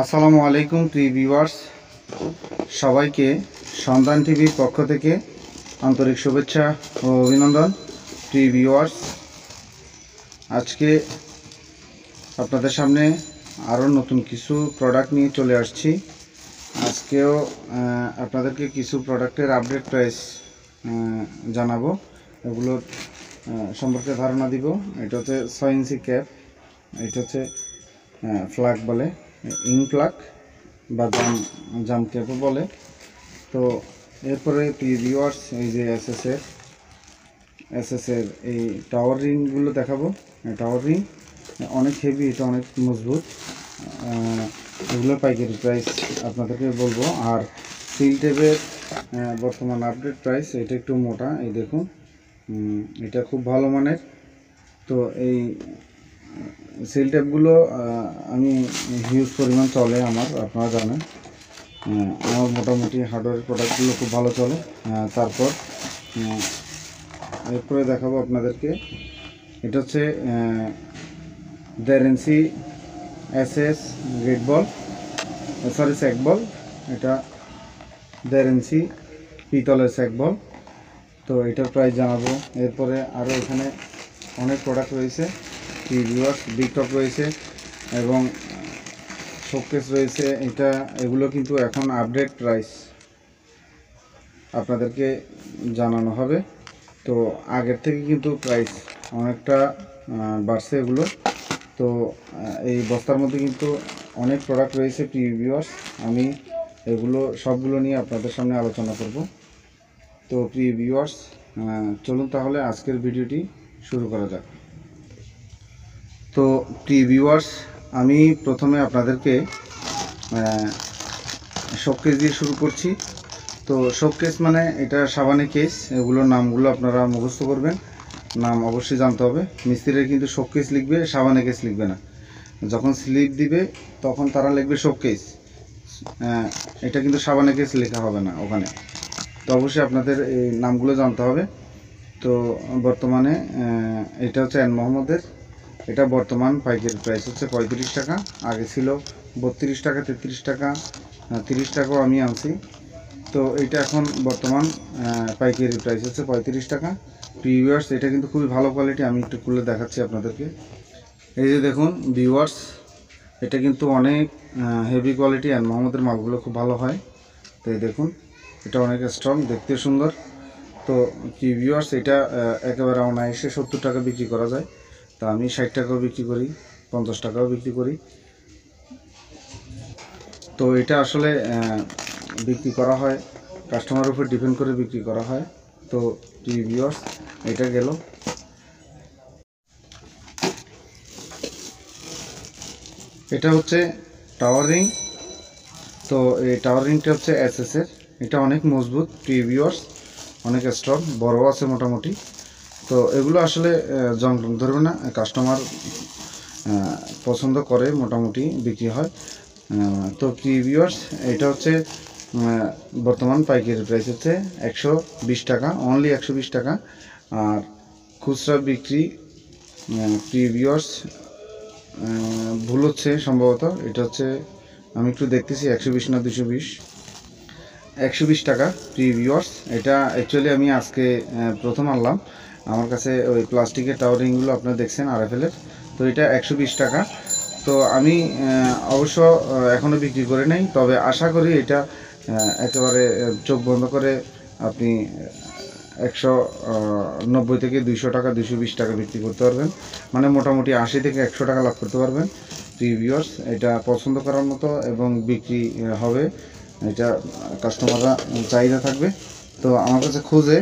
আসসালামু আলাইকুম প্রিয় ভিউয়ার্স, সবাইকে সন্ধান টিভির পক্ষ থেকে আন্তরিক শুভেচ্ছা ও অভিনন্দন। প্রিয় ভিউয়ার্স, আজকে আপনাদের সামনে আরও নতুন কিছু প্রোডাক্ট নিয়ে চলে আসছি। আজকেও আপনাদেরকে কিছু প্রোডাক্টের আপডেট প্রাইস জানাবো, এগুলোর সম্পর্কে ধারণা দিব। এটা হচ্ছে 6 ইঞ্চি ক্যাপ, এটা হচ্ছে ফ্ল্যাগ বলে, ইং প্লাগ বা জাম ক্যাপও বলে। তো এরপরে প্রিয় ভিউয়ার্স, এই যে এসএসের এই টাওয়ার রিংগুলো দেখাবো। টাওয়ার রিং অনেক হেভি, এটা অনেক মজবুত। এগুলোর পাইকারি প্রাইস আপনাদেরকে বলবো। আর সিল টেপের বর্তমান আপডেট প্রাইস, এটা একটু মোটা, এই দেখুন, এটা খুব ভালো মানের। তো এই সিল ট্যাপগুলো আমি হিউজ পরিমাণ চলে আমার, আপনারা জানেন। আমার মোটামুটি হার্ডওয়্যার প্রোডাক্টগুলো খুব ভালো চলে। তারপর এরপরে দেখাবো আপনাদেরকে, এটা হচ্ছে 1.5 ইঞ্চি এসএস গ্রেড বল, সরি স্যাক বল। এটা 1.5 ইঞ্চি পিতলের স্যাক বল। তো এটার প্রাইস জানাবো। এরপরে আরও এখানে অনেক প্রোডাক্ট রয়েছে, ভিউয়ার্স, বিগ টপ রয়েছে এবং শোকেস রয়েছে। এগুলো কিন্তু এখন আপডেট প্রাইস আপনাদেরকে জানানো হবে। তো আগের থেকে কিন্তু প্রাইস অনেকটা বাড়ছে এগুলো। তো এই বস্তার মধ্যে কিন্তু অনেক প্রোডাক্ট রয়েছে প্রিয় ভিউয়ার্স, আমি এগুলো সবগুলো নিয়ে আপনাদের সামনে আলোচনা করব। তো প্রিয় ভিউয়ার্স, চলুন তাহলে আজকের ভিডিওটি শুরু করা যাক। তো প্রিয় ভিউয়ার্স, আমি প্রথমে আপনাদেরকে শোকেস দিয়ে শুরু করছি। তো শোকেস মানে এটা সাবানের কেস, এগুলোর নামগুলো আপনারা মুখস্থ করবেন, নাম অবশ্যই জানতে হবে। মিস্ত্রিরা কিন্তু শোকেস লিখবে, সাবানের কেস লিখবে না। যখন স্লিপ দিবে তখন তারা লিখবে শোকেস, এটা কিন্তু সাবানের কেস লেখা হবে না ওখানে। তো অবশ্যই আপনাদের এই নামগুলো জানতে হবে। তো বর্তমানে এটা হচ্ছে এন মোহাম্মদের, এটা বর্তমান পাইকারি প্রাইস হচ্ছে 35 টাকা। আগে ছিল 32 টাকা, 33 টাকা, 30 টাকাও আমি আনছি। তো এটা এখন বর্তমান পাইকারি প্রাইস হচ্ছে 35 টাকা। ভিউয়ার্স, এটা কিন্তু খুবই ভালো কোয়ালিটি, আমি একটু খুলে দেখাচ্ছি আপনাদেরকে। এই যে দেখুন ভিউয়ার্স, এটা কিন্তু অনেক হেভি কোয়ালিটি, আর মোহাম্মদের মালগুলো খুব ভালো হয়। তো এই দেখুন, এটা অনেক স্ট্রং, দেখতে সুন্দর। তো ভিউয়ার্স, এটা একেবারে অনায়াসে 70 টাকা বিক্রি করা যায়। তা আমি 60 টাকাও বিক্রি করি, 50 টাকাও বিক্রি করি। তো এটা আসলে বিক্রি করা হয় কাস্টমারের উপর ডিপেন্ড করে বিক্রি করা হয়। তো ভিউয়ার্স, এটা গেল। এটা হচ্ছে টাওয়ার রিং। তো এই টাওয়ার রিংটা হচ্ছে এসএসের, এটা অনেক মজবুত ভিউয়ার্স, অনেক স্ট্রং, বড় আছে মোটামুটি। তো এগুলো আসলে জং ধরবে না, কাস্টমার পছন্দ করে, মোটামুটি বিক্রি হয়। তো ভিউয়ার্স, এটা হচ্ছে বর্তমান পাইকারি প্রাইস হচ্ছে 120 টাকা, অনলি 120 টাকা। আর খুচরা বিক্রি ভিউয়ার্স ভুল হচ্ছে সম্ভবত, এটা হচ্ছে, আমি একটু দেখতেছি, 120 না 220, 120 টাকা ভিউয়ার্স। এটা অ্যাকচুয়ালি আমি আজকে প্রথম আনলাম, আমার কাছে ওই প্লাস্টিকের টাওয়ার রিংগুলো আপনারা দেখছেন আরএফএলের। তো এটা 120 টাকা। তো আমি অবশ্য এখনও বিক্রি করে নাই, তবে আশা করি এটা একেবারে চোখ বন্ধ করে আপনি 190 থেকে 200 টাকা, 220 টাকা বিক্রি করতে পারবেন, মানে মোটামুটি 80 থেকে 100 টাকা লাভ করতে পারবেন ভিউয়ার্স। এটা পছন্দ করার মতো এবং বিক্রি হবে, এটা কাস্টমাররা চাহিদা থাকবে। তো আমার কাছে খুঁজে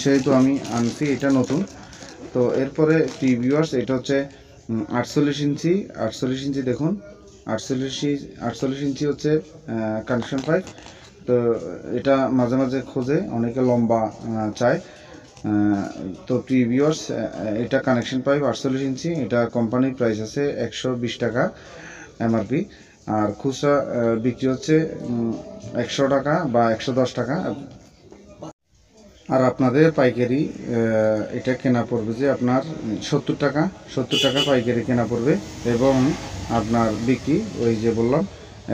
সেহেতু আমি আনছি, এটা নতুন। তো এরপরে ভিউয়ার্স, এটা হচ্ছে 48 ইঞ্চি, 48 ইঞ্চি দেখুন, 48 ইঞ্চি হচ্ছে কানেকশন পাইপ। তো এটা মাঝে মাঝে খোঁজে, অনেকে লম্বা চায়। তো ভিউয়ার্স, এটা কানেকশন পাইপ 48 ইঞ্চি, এটা কোম্পানির প্রাইস আছে 120 টাকা এমআরপি। আর খুচরা বিক্রি হচ্ছে 100 টাকা বা 110 টাকা। আর আপনাদের পাইকারি এটা কেনা পড়বে যে আপনার 70 টাকা, 70 টাকা পাইকারি কেনা পড়বে, এবং আপনার বিক্রি ওই যে বললাম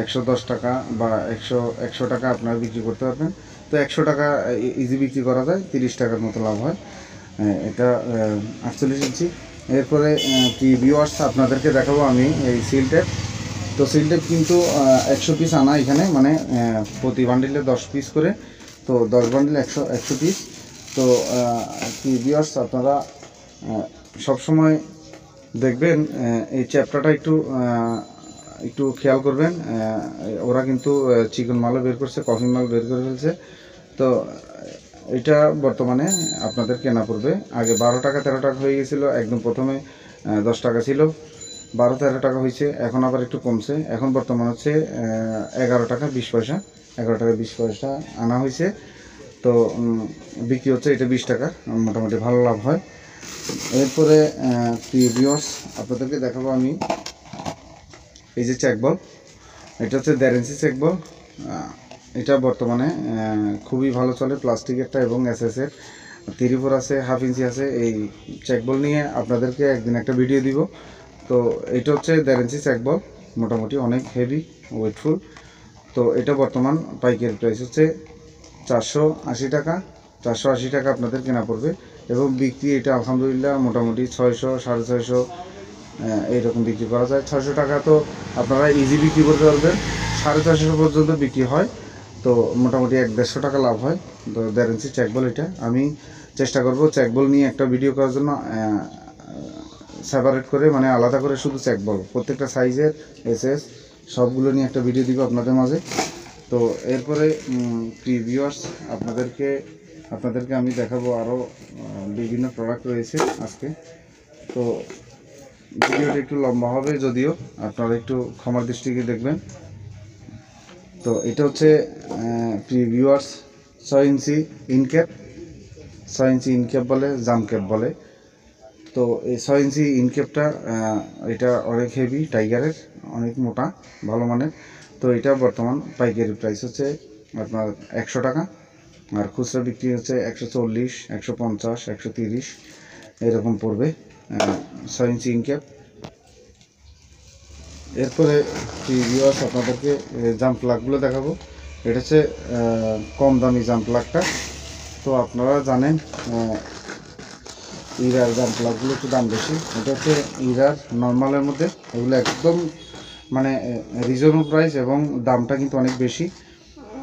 110 টাকা বা 100 টাকা আপনারা বিক্রি করতে পারবেন। তো 100 টাকা ইজি বিক্রি করা যায়, 30 টাকার মতো লাভ হয়। এটা 48 ইঞ্চি। এরপরে কি ভিউয়ার্স আপনাদেরকে দেখাবো আমি এই সিল টেপ। তো সিল টেপ কিন্তু 100 পিস আনা এখানে, মানে প্রতি বান্ডিলে 10 পিস করে, তো 10 বান্ডিল 100 পিস। তো কি ভিউয়ার্স আপনারা সবসময় দেখবেন এই চ্যাপ্টারটা একটু খেয়াল করবেন। ওরা কিন্তু চিকন মালও বের করছে, কফি মাল বের করে ফেলছে। তো এটা বর্তমানে আপনাদের কেনা পড়বে, আগে 12 টাকা 13 টাকা হয়ে গেছিলো, একদম প্রথমে 10 টাকা ছিল, 12-13 টাকা হয়েছে, এখন আবার একটু কমছে, এখন বর্তমান হচ্ছে 11 টাকা 20 পয়সা, 11 টাকা 20 পয়সা আনা হয়েছে। তো বিক্রি হচ্ছে এটা 20 টাকা, মোটামুটি ভালো লাভ হয়। এরপরে ভিউয়ার্স আপনাদেরকে দেখাবো আমি এই যে চেক বল, এটা হচ্ছে 1.5 ইঞ্চি চেক বল। এটা বর্তমানে খুবই ভালো চলে, প্লাস্টিকেরটা এবং এসএসের 3-4 আছে, 1/2 ইঞ্চি আছে। এই চেক বল নিয়ে আপনাদেরকে একদিন একটা ভিডিও দিব। তো এটা হচ্ছে 1.5 ইঞ্চি চেক বল, মোটামুটি অনেক হেভি ওয়েটফুল। তো এটা বর্তমান পাইকারি প্রাইস হচ্ছে 480 টাকা, 480 টাকা আপনাদের কেনা পড়বে, এবং বিক্রি এটা আলহামদুলিল্লাহ মোটামুটি 600 650 এইরকম বিক্রি করা যায়। 600 টাকা তো আপনারা ইজি বিক্রি করতে পারবেন, 450 পর্যন্ত বিক্রি হয়। তো মোটামুটি 150 টাকা লাভ হয়। তো 1.5 ইঞ্চি চেক বল, এটা আমি চেষ্টা করব চেক বল নিয়ে একটা ভিডিও করার জন্য, সেপারেট করে, মানে আলাদা করে শুধু চেক বল প্রত্যেকটা সাইজের এসএস সবগুলো নিয়ে একটা ভিডিও দিব আপনাদের মাঝে। তো এরপরে ভিউয়ার্স আপনাদেরকে আমি দেখাবো আরও বিভিন্ন প্রোডাক্ট রয়েছে আজকে। তো ভিডিওটা একটু লম্বা হবে, যদিও আপনারা একটু ক্ষমার দৃষ্টিতে দেখবেন। তো এটা হচ্ছে ভিউয়ার্স 6 ইঞ্চি ইনক্যাপ, 6 ইঞ্চি ইনক্যাপ বলে, জাম ক্যাপ বলে। তো এই 6 ইঞ্চি ইনক্যাপটা এটা অনেক হেভি, টাইগারের, অনেক মোটা, ভালো মানের। তো এটা বর্তমান পাইকারি প্রাইস হচ্ছে আপনার 100 টাকা, আর খুচরা বিক্রি হচ্ছে 140, 150, 130 এরকম পড়বে 6 ইঞ্চি ইনক্যাপ। এরপরে ভিউয়ার্স আপনাদেরকে জাম্প প্লাগগুলো দেখাবো। এটা হচ্ছে কম দামি জাম্প প্লাগটা। তো আপনারা জানেন ইরার জাম্প প্লাগগুলো একটু দাম বেশি, এটা হচ্ছে ইরার নর্মালের মধ্যে, এগুলো একদম মানে রিজনেবল প্রাইস এবং দামটা কিন্তু অনেক বেশি।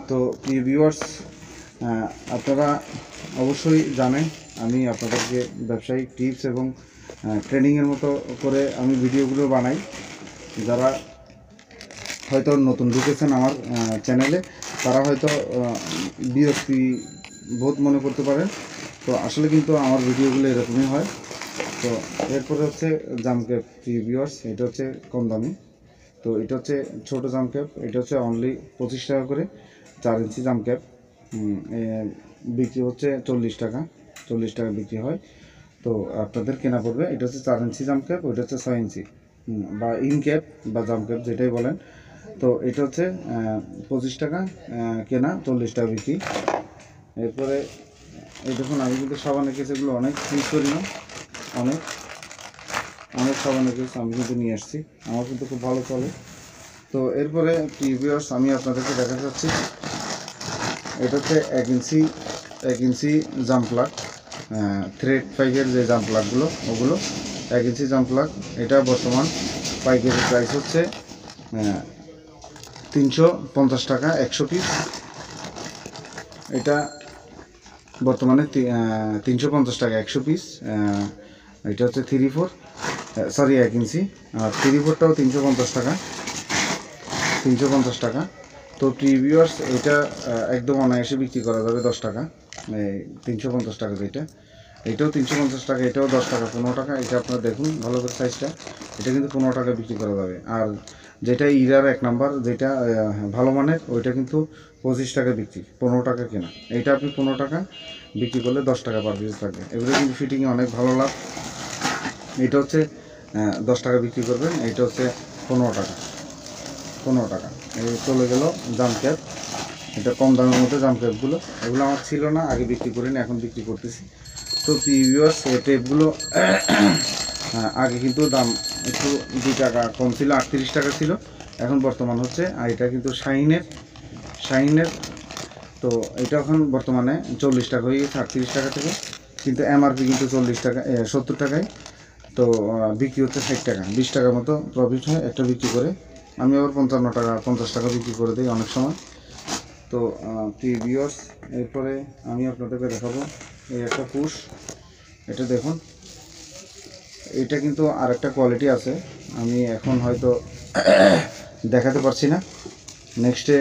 তো ভিউয়ার্স আপনারা অবশ্যই জানেন আমি আপনাদেরকে ব্যবসায়িক টিপস এবং ট্রেনিংয়ের মতো করে আমি ভিডিওগুলো বানাই। যারা হয়তো নতুন ঢুকেছেন আমার চ্যানেলে, তারা হয়তো বিরক্তি বোধ মনে করতে পারেন। তো আসলে কিন্তু আমার ভিডিওগুলো এরকমই হয়। তো এরপরে হচ্ছে জাম ক্যাপ ভিউয়ার্স, এটা হচ্ছে কম দামি। তো এটা হচ্ছে ছোটো জাম ক্যাপ, এটা হচ্ছে অনলি 25 টাকা করে, 4 ইঞ্চি জাম ক্যাপ বিক্রি হচ্ছে 40 টাকা, 40 টাকা বিক্রি হয়। তো আপনাদের কেনা পড়বে, এটা হচ্ছে 4 ইঞ্চি জাম ক্যাপ, ওইটা হচ্ছে 6 ইঞ্চি বা ইন ক্যাপ বা জাম ক্যাপ যেটাই বলেন। তো এটা হচ্ছে 25 টাকা কেনা, 40 টাকা বিক্রি। এরপরে এই দেখুন, আমি কিন্তু সাবানের কেসগুলো অনেক ইউজ করি না, অনেক সাবানের কেস আমি কিন্তু নিয়ে আসছি, আমার কিন্তু খুব ভালো চলে। তো এরপরে ভিউয়ার্স আমি আপনাদেরকে দেখাতে চাচ্ছি, এটা হচ্ছে 1 ইঞ্চি জাম্প প্লাগ, থ্রেড পাইকের যে জাম্প প্লাগগুলো, ওগুলো 1 ইঞ্চি জাম্প প্লাগ। এটা বর্তমান পাইকারি প্রাইস হচ্ছে 350 টাকা 100 পিস। এটা বর্তমানে 350 টাকা 100 পিস। এটা হচ্ছে 3/4, সরি 1 ইঞ্চি, আর 3/4টাও 350 টাকা, 350 টাকা। তো ভিউয়ার্স এটা একদম অনায়াসে বিক্রি করা যাবে 10 টাকা, 350 টাকা যেটা, এটাও 350 টাকা, এটাও 10 টাকা 15 টাকা। এটা আপনারা দেখুন ভালো করে সাইজটা, এটা কিন্তু 15 টাকা বিক্রি করা যাবে। আর যেটা ইরার 1 নাম্বার, যেটা ভালো মানের, ওইটা কিন্তু 25 টাকা বিক্রি, 15 টাকা কেনা। এইটা আপনি 15 টাকা বিক্রি করলে 10 টাকা পার পিস থাকবে, এগুলো কিন্তু ফিটিংয়ে অনেক ভালো লাভ। এটা হচ্ছে 10 টাকা বিক্রি করবেন, এইটা হচ্ছে 15 টাকা, 15 টাকা। এই চলে গেল জাম ক্যাপ, এটা কম দামের মধ্যে জাম ক্যাপগুলো, এগুলো আমার ছিল না, আগে বিক্রি করিনি, এখন বিক্রি করতেছি। তো ভিউয়ার্স এই টেপগুলো আগে কিন্তু দাম একটু 2 টাকা কম ছিল, 38 টাকা ছিল, এখন বর্তমান হচ্ছে, আর এটা কিন্তু শাইনের। তো এটা এখন বর্তমানে 40 টাকা হয়ে গেছে 38 টাকা থেকে, কিন্তু এমআরপি কিন্তু 40 টাকা 70 টাকায়। তো বিক্রি হচ্ছে 60 টাকা, 20 টাকার মতো প্রফিট হয় একটা বিক্রি করে। আমি আবার 55 টাকা 50 টাকা বিক্রি করে দিই অনেক সময়। তো ভিউয়ার্স, এরপরে আমি আপনাদেরকে দেখাবো এই একটা পুশ। এটা দেখুন, এটা কিন্তু আরেকটা কোয়ালিটি আছে, আমি এখন হয়তো দেখাতে পারছি না, নেক্সটে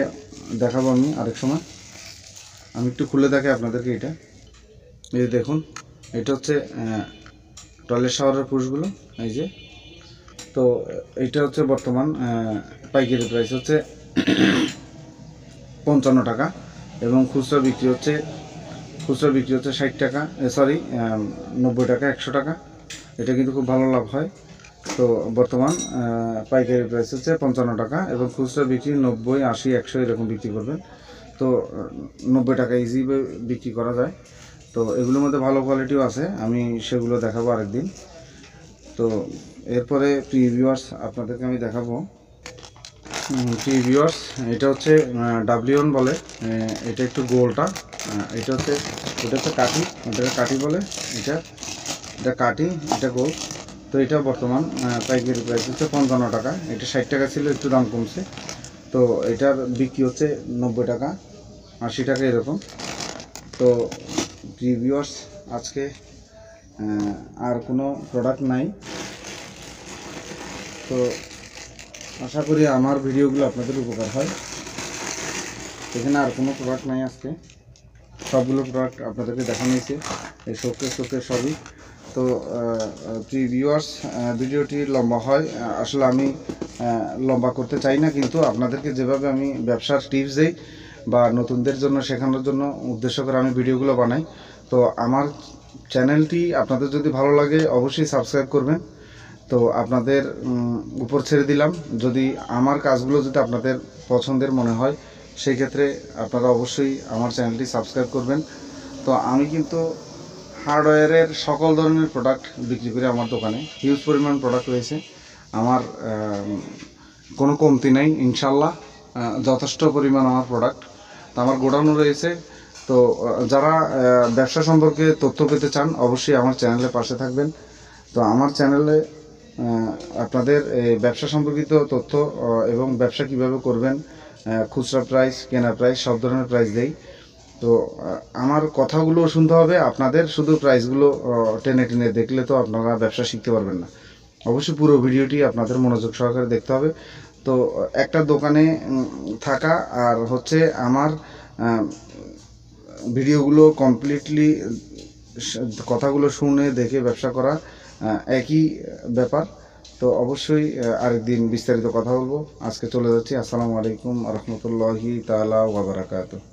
দেখাবো আমি আরেক সময়। আমি একটু খুলে দেখাই আপনাদেরকে। এটা এই দেখুন, এটা হচ্ছে টয়লেট শাওয়ারের পুশগুলো, এই যে। তো এইটা হচ্ছে বর্তমান পাইকারি প্রাইস হচ্ছে 55 টাকা, এবং খুচরা বিক্রি হচ্ছে 60 টাকা, 90 টাকা, 100 টাকা। এটা কিন্তু খুব ভালো লাভ হয়। তো বর্তমান পাইকারি প্রাইস হচ্ছে 55 টাকা, এবং খুচরা বিক্রি 90, 80, 100 এরকম বিক্রি করবেন। তো 90 টাকা ইজি বিক্রি করা যায়। তো এগুলোর মধ্যে ভালো কোয়ালিটিও আছে, আমি সেগুলো দেখাবো আরেকদিন। তো এরপরে ভিউয়ার্স আপনাদেরকে আমি দেখাবো ভিউয়ার্স, এটা হচ্ছে W1 বলে, এটা একটু গোলটা, এটা হচ্ছে কাঠি, এটাকে কাঠি বলে। এটা কাঠি, এটা গোল। তো এটা বর্তমান পাইকারি প্রাইস হচ্ছে 55 টাকা, এটা 60 টাকা ছিল, একটু দাম কমছে। তো এটার বিক্রি হচ্ছে 90 টাকা, 80 টাকা এরকম। তো ভিউয়ার্স, আজকে আর কোনো প্রোডাক্ট নাই। তো আশা করি আমার ভিডিওগুলো আপনাদের উপকার হয়। এখানে আর কোনো প্রোডাক্ট নাই, আজকে সবগুলো প্রোডাক্ট আপনাদেরকে দেখানো হয়েছে, এই শোকেস সবই। তো ভিউয়ার্স, ভিডিওটি লম্বা হয়, আসলে আমি লম্বা করতে চাই না, কিন্তু আপনাদেরকে যেভাবে আমি ব্যবসার টিপস দেই বা নতুনদের জন্য শেখানোর জন্য উদ্দেশ্য করে আমি ভিডিওগুলো বানাই। তো আমার চ্যানেলটি আপনাদের যদি ভালো লাগে অবশ্যই সাবস্ক্রাইব করবেন। তো আপনাদের উপর ছেড়ে দিলাম, যদি আমার কাজগুলো যদি আপনাদের পছন্দের মনে হয় সেই ক্ষেত্রে আপনারা অবশ্যই আমার চ্যানেলটি সাবস্ক্রাইব করবেন। তো আমি কিন্তু হার্ডওয়্যারের সকল ধরনের প্রোডাক্ট বিক্রি করি আমার দোকানে, হিউজ পরিমাণ প্রোডাক্ট রয়েছে আমার, কোনো কমতি নেই ইনশাল্লাহ, যথেষ্ট পরিমাণ আমার প্রোডাক্ট। তো আমার গোডাউনও রয়েছে। তো যারা ব্যবসা সম্পর্কে তথ্য পেতে চান অবশ্যই আমার চ্যানেলের পাশে থাকবেন। তো আমার চ্যানেলে আপনাদের ব্যবসা সম্পর্কিত তথ্য এবং ব্যবসা কিভাবে করবেন, খুচরা প্রাইস, কেনা প্রাইস, সব ধরনের প্রাইস দেই। তো আমার কথাগুলো শুনতে হবে আপনাদের, শুধু প্রাইসগুলো টেনে টেনে দেখলে তো আপনারা ব্যবসা শিখতে পারবেন না। অবশ্যই পুরো ভিডিওটি আপনাদের মনোযোগ সহকারে দেখতে হবে। তো একটা দোকানে থাকা আর হচ্ছে আমার ভিডিওগুলো কমপ্লিটলি কথাগুলো শুনে দেখে ব্যবসা করা একই ব্যাপার। তো অবশ্যই আরেকদিন বিস্তারিত কথা বলবো। আজকে চলে যাচ্ছি। আসসালামু আলাইকুম রহমতুল্লাহি তাআলা ওয়া বারাকাতুহু।